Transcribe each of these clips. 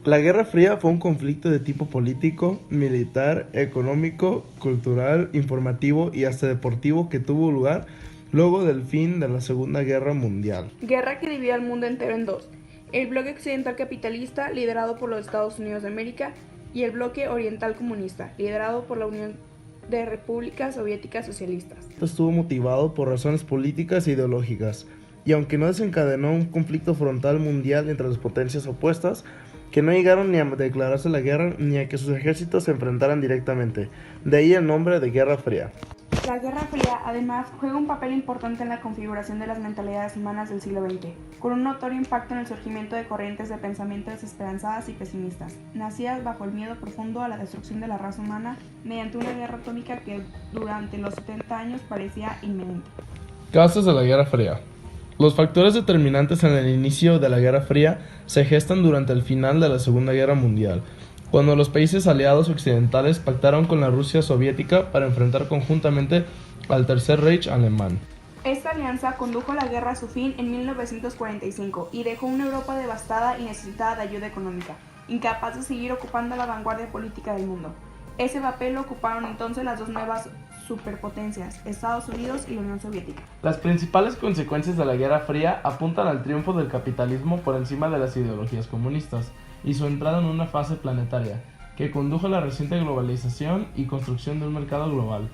La Guerra Fría fue un conflicto de tipo político, militar, económico, cultural, informativo y hasta deportivo que tuvo lugar luego del fin de la Segunda Guerra Mundial. Guerra que dividió al mundo entero en dos: el bloque occidental capitalista, liderado por los Estados Unidos de América, y el bloque oriental comunista, liderado por la Unión de Repúblicas Soviéticas Socialistas. Esto estuvo motivado por razones políticas e ideológicas, y aunque no desencadenó un conflicto frontal mundial entre las potencias opuestas, que no llegaron ni a declararse la guerra ni a que sus ejércitos se enfrentaran directamente. De ahí el nombre de Guerra Fría. La Guerra Fría, además, juega un papel importante en la configuración de las mentalidades humanas del siglo XX, con un notorio impacto en el surgimiento de corrientes de pensamiento desesperanzadas y pesimistas, nacidas bajo el miedo profundo a la destrucción de la raza humana mediante una guerra atómica que durante los 70 años parecía inminente. Causas de la Guerra Fría. Los factores determinantes en el inicio de la Guerra Fría se gestan durante el final de la Segunda Guerra Mundial, cuando los países aliados occidentales pactaron con la Rusia soviética para enfrentar conjuntamente al Tercer Reich alemán. Esta alianza condujo la guerra a su fin en 1945 y dejó una Europa devastada y necesitada de ayuda económica, incapaz de seguir ocupando la vanguardia política del mundo. Ese papel lo ocuparon entonces las dos nuevas superpotencias, Estados Unidos y la Unión Soviética. Las principales consecuencias de la Guerra Fría apuntan al triunfo del capitalismo por encima de las ideologías comunistas y su entrada en una fase planetaria, que condujo a la reciente globalización y construcción de un mercado global.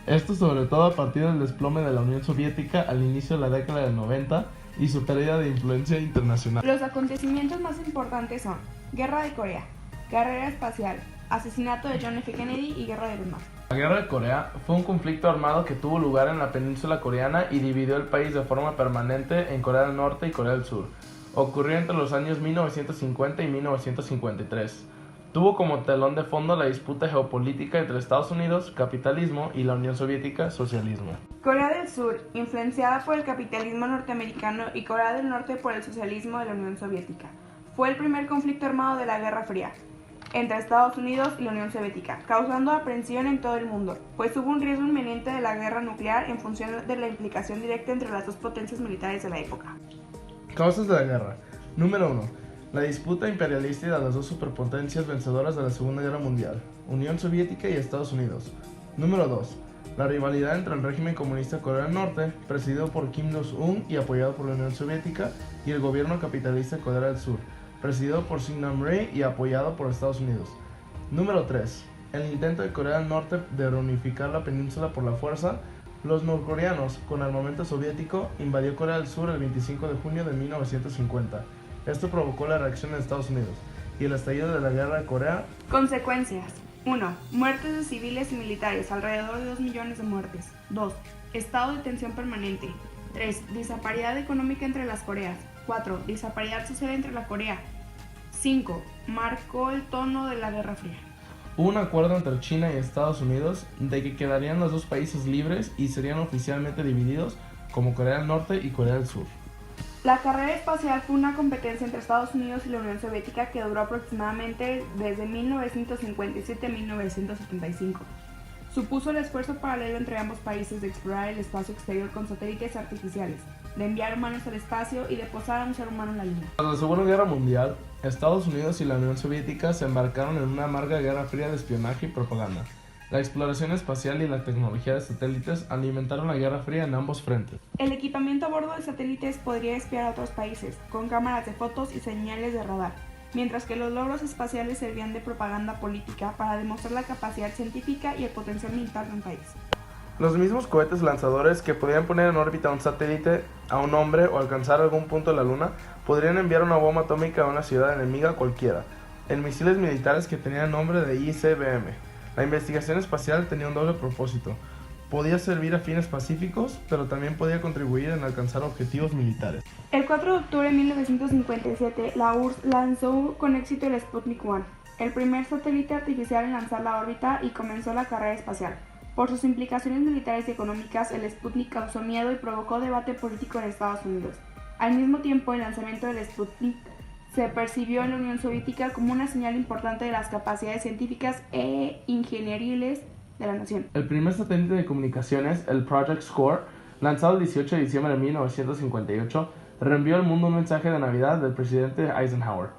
Esto sobre todo a partir del desplome de la Unión Soviética al inicio de la década del 90 y su pérdida de influencia internacional. Los acontecimientos más importantes son Guerra de Corea, carrera espacial, asesinato de John F. Kennedy y Guerra de Vietnam. La Guerra de Corea fue un conflicto armado que tuvo lugar en la península coreana y dividió el país de forma permanente en Corea del Norte y Corea del Sur. Ocurrió entre los años 1950 y 1953. Tuvo como telón de fondo la disputa geopolítica entre Estados Unidos, capitalismo, y la Unión Soviética, socialismo. Corea del Sur, influenciada por el capitalismo norteamericano, y Corea del Norte por el socialismo de la Unión Soviética. Fue el primer conflicto armado de la Guerra Fría entre Estados Unidos y la Unión Soviética, causando aprensión en todo el mundo, pues hubo un riesgo inminente de la guerra nuclear en función de la implicación directa entre las dos potencias militares de la época. Causas de la guerra. Número 1. La disputa imperialista de las dos superpotencias vencedoras de la Segunda Guerra Mundial, Unión Soviética y Estados Unidos. Número 2. La rivalidad entre el régimen comunista de Corea del Norte, presidido por Kim Jong-un y apoyado por la Unión Soviética, y el gobierno capitalista de Corea del Sur, presidido por Syngman Rhee y apoyado por Estados Unidos. Número 3. El intento de Corea del Norte de reunificar la península por la fuerza. Los norcoreanos, con armamento soviético, invadió Corea del Sur el 25 de junio de 1950. Esto provocó la reacción de Estados Unidos y el estallido de la Guerra de Corea. Consecuencias: 1. Muertes de civiles y militares, alrededor de 2 millones de muertes. 2. Estado de tensión permanente. 3. Disparidad económica entre las Coreas. 4. Disparidad social entre la Corea. 5. Marcó el tono de la Guerra Fría. Hubo un acuerdo entre China y Estados Unidos de que quedarían los dos países libres y serían oficialmente divididos como Corea del Norte y Corea del Sur. La carrera espacial fue una competencia entre Estados Unidos y la Unión Soviética que duró aproximadamente desde 1957 a 1975. Supuso el esfuerzo paralelo entre ambos países de explorar el espacio exterior con satélites artificiales, de enviar humanos al espacio y de posar a un ser humano en la Luna. Tras la Segunda Guerra Mundial, Estados Unidos y la Unión Soviética se embarcaron en una amarga guerra fría de espionaje y propaganda. La exploración espacial y la tecnología de satélites alimentaron la Guerra Fría en ambos frentes. El equipamiento a bordo de satélites podría espiar a otros países, con cámaras de fotos y señales de radar, mientras que los logros espaciales servían de propaganda política para demostrar la capacidad científica y el potencial militar de un país. Los mismos cohetes lanzadores que podían poner en órbita un satélite, a un hombre o alcanzar algún punto de la Luna, podrían enviar una bomba atómica a una ciudad enemiga cualquiera, en misiles militares que tenían el nombre de ICBM. La investigación espacial tenía un doble propósito. Podía servir a fines pacíficos, pero también podía contribuir en alcanzar objetivos militares. El 4 de octubre de 1957, la URSS lanzó con éxito el Sputnik 1, el primer satélite artificial en lanzar la órbita, y comenzó la carrera espacial. Por sus implicaciones militares y económicas, el Sputnik causó miedo y provocó debate político en Estados Unidos. Al mismo tiempo, el lanzamiento del Sputnik se percibió en la Unión Soviética como una señal importante de las capacidades científicas e ingenieriles de la nación. El primer satélite de comunicaciones, el Project Score, lanzado el 18 de diciembre de 1958, reenvió al mundo un mensaje de Navidad del presidente Eisenhower.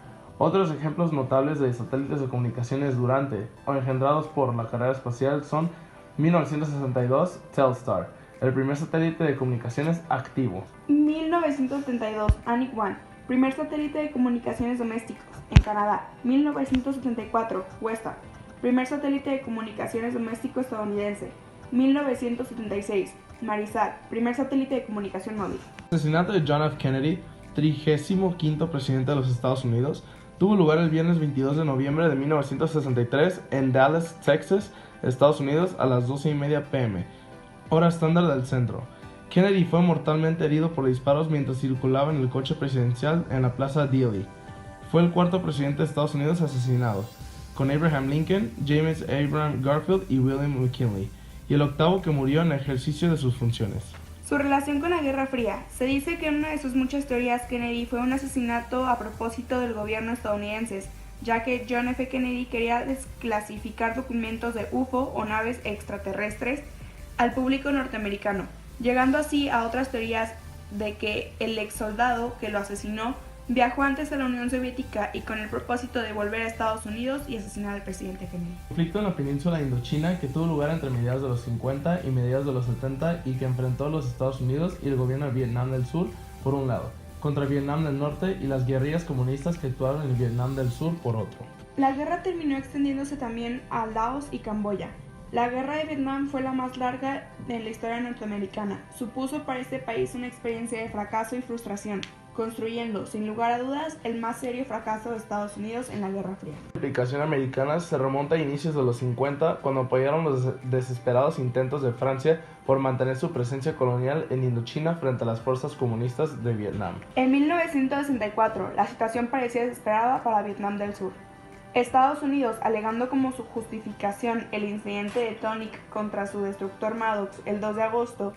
Otros ejemplos notables de satélites de comunicaciones durante o engendrados por la carrera espacial son 1962 Telstar, el primer satélite de comunicaciones activo. 1972 Anik 1, primer satélite de comunicaciones domésticos en Canadá. 1974 Westar, primer satélite de comunicaciones doméstico estadounidense. 1976 Marisat, primer satélite de comunicación móvil. El asesinato de John F. Kennedy, 35º presidente de los Estados Unidos, tuvo lugar el viernes 22 de noviembre de 1963 en Dallas, Texas, Estados Unidos, a las 12:30 p.m., hora estándar del centro. Kennedy fue mortalmente herido por disparos mientras circulaba en el coche presidencial en la Plaza Dealey. Fue el cuarto presidente de Estados Unidos asesinado, con Abraham Lincoln, James Abraham Garfield y William McKinley, y el octavo que murió en ejercicio de sus funciones. Su relación con la Guerra Fría. Se dice que en una de sus muchas teorías Kennedy fue un asesinato a propósito del gobierno estadounidense, ya que John F. Kennedy quería desclasificar documentos de UFO o naves extraterrestres al público norteamericano, llegando así a otras teorías de que el ex soldado que lo asesinó viajó antes a la Unión Soviética y con el propósito de volver a Estados Unidos y asesinar al presidente Kennedy. Conflicto en la península indochina que tuvo lugar entre mediados de los 50 y mediados de los 70 y que enfrentó a los Estados Unidos y el gobierno de Vietnam del Sur por un lado, contra Vietnam del Norte y las guerrillas comunistas que actuaron en Vietnam del Sur por otro. La guerra terminó extendiéndose también a Laos y Camboya. La guerra de Vietnam fue la más larga en la historia norteamericana. Supuso para este país una experiencia de fracaso y frustración, construyendo, sin lugar a dudas, el más serio fracaso de Estados Unidos en la Guerra Fría. La aplicación americana se remonta a inicios de los 50, cuando apoyaron los desesperados intentos de Francia por mantener su presencia colonial en Indochina frente a las fuerzas comunistas de Vietnam. En 1964, la situación parecía desesperada para Vietnam del Sur. Estados Unidos, alegando como su justificación el incidente de Tonic contra su destructor Maddox el 2 de agosto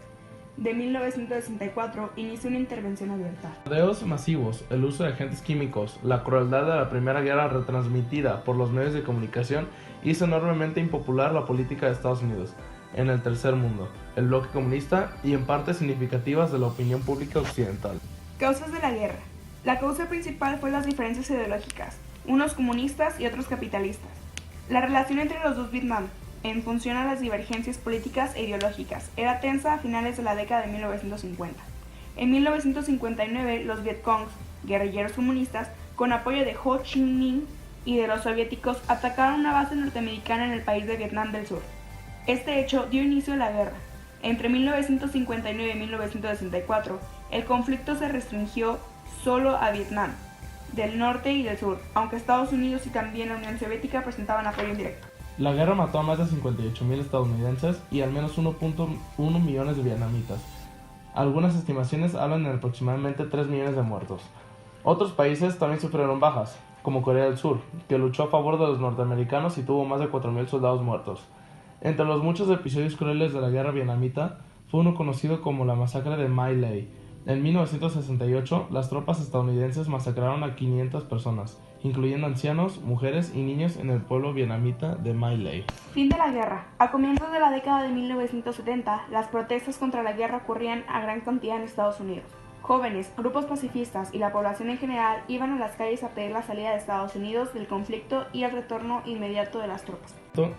de 1964, inició una intervención abierta. Bombardeos masivos, el uso de agentes químicos, la crueldad de la Primera Guerra retransmitida por los medios de comunicación hizo enormemente impopular la política de Estados Unidos en el tercer mundo, el bloque comunista y en partes significativas de la opinión pública occidental. Causas de la guerra. La causa principal fue las diferencias ideológicas, unos comunistas y otros capitalistas. La relación entre los dos Vietnam, en función a las divergencias políticas e ideológicas, era tensa a finales de la década de 1950. En 1959, los Vietcongs, guerrilleros comunistas, con apoyo de Ho Chi Minh y de los soviéticos, atacaron una base norteamericana en el país de Vietnam del Sur. Este hecho dio inicio a la guerra. Entre 1959 y 1964, el conflicto se restringió solo a Vietnam del Norte y del Sur, aunque Estados Unidos y también la Unión Soviética presentaban apoyo indirecto. La guerra mató a más de 58,000 estadounidenses y al menos 1.1 millones de vietnamitas. Algunas estimaciones hablan de aproximadamente 3 millones de muertos. Otros países también sufrieron bajas, como Corea del Sur, que luchó a favor de los norteamericanos y tuvo más de 4,000 soldados muertos. Entre los muchos episodios crueles de la guerra vietnamita, fue uno conocido como la masacre de My Lai. En 1968, las tropas estadounidenses masacraron a 500 personas, incluyendo ancianos, mujeres y niños en el pueblo vietnamita de My Lai. Fin de la guerra. A comienzos de la década de 1970, las protestas contra la guerra ocurrían a gran cantidad en Estados Unidos. Jóvenes, grupos pacifistas y la población en general iban a las calles a pedir la salida de Estados Unidos del conflicto y el retorno inmediato de las tropas.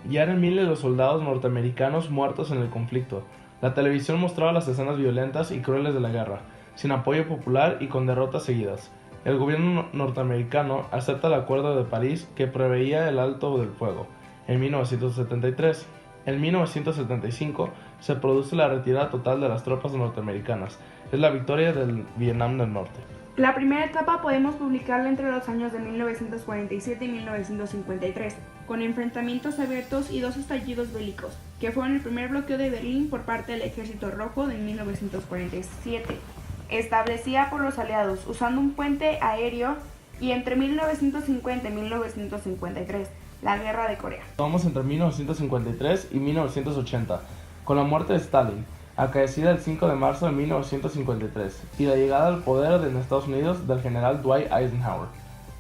Ya eran miles los soldados norteamericanos muertos en el conflicto. La televisión mostraba las escenas violentas y crueles de la guerra, sin apoyo popular y con derrotas seguidas. El gobierno norteamericano acepta el Acuerdo de París que preveía el alto del fuego en 1973. En 1975 se produce la retirada total de las tropas norteamericanas. Es la victoria del Vietnam del Norte. La primera etapa podemos publicarla entre los años de 1947 y 1953, con enfrentamientos abiertos y dos estallidos bélicos, que fueron el primer bloqueo de Berlín por parte del Ejército Rojo de 1947, establecida por los aliados usando un puente aéreo, y entre 1950 y 1953, la Guerra de Corea. Vamos entre 1953 y 1980, con la muerte de Stalin, acaecida el 5 de marzo de 1953, y la llegada al poder en Estados Unidos del general Dwight Eisenhower.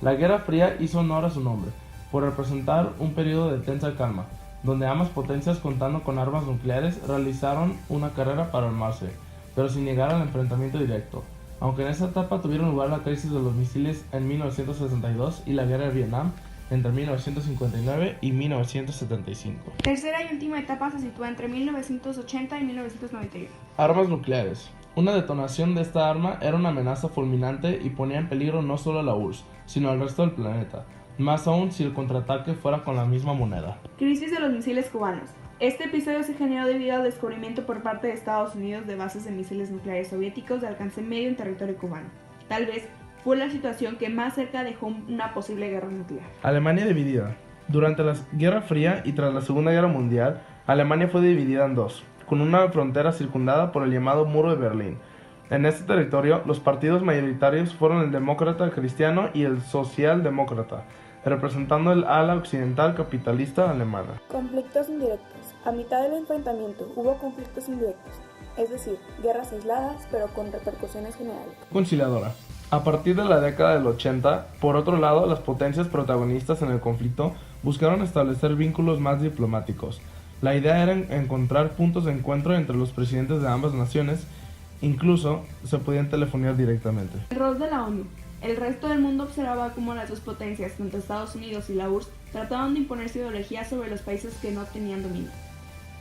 La Guerra Fría hizo honor a su nombre, por representar un periodo de tensa calma, donde ambas potencias, contando con armas nucleares, realizaron una carrera para armarse, pero sin llegar al enfrentamiento directo. aunque en esta etapa tuvieron lugar la crisis de los misiles en 1962 y la guerra de Vietnam entre 1959 y 1975. Tercera y última etapa se sitúa entre 1980 y 1991. Armas nucleares. Una detonación de esta arma era una amenaza fulminante y ponía en peligro no solo a la URSS, sino al resto del planeta, más aún si el contraataque fuera con la misma moneda. Crisis de los misiles cubanos. Este episodio se generó debido al descubrimiento por parte de Estados Unidos de bases de misiles nucleares soviéticos de alcance medio en territorio cubano. Tal vez fue la situación que más cerca dejó una posible guerra nuclear. Alemania dividida. Durante la Guerra Fría y tras la Segunda Guerra Mundial, Alemania fue dividida en dos, con una frontera circundada por el llamado Muro de Berlín. En este territorio, los partidos mayoritarios fueron el demócrata cristiano y el socialdemócrata, representando el ala occidental capitalista alemana. Conflictos indirectos. A mitad del enfrentamiento hubo conflictos indirectos, es decir, guerras aisladas pero con repercusiones generales. Conciliadora. A partir de la década del 80, por otro lado, las potencias protagonistas en el conflicto buscaron establecer vínculos más diplomáticos. La idea era encontrar puntos de encuentro entre los presidentes de ambas naciones, incluso se podían telefonear directamente. El rol de la ONU. El resto del mundo observaba cómo las dos potencias, tanto Estados Unidos y la URSS, trataban de imponer su ideología sobre los países que no tenían dominio.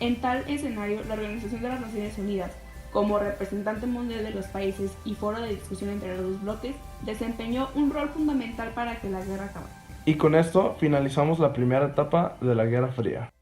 En tal escenario, la Organización de las Naciones Unidas, como representante mundial de los países y foro de discusión entre los dos bloques, desempeñó un rol fundamental para que la guerra acabara. Y con esto finalizamos la primera etapa de la Guerra Fría.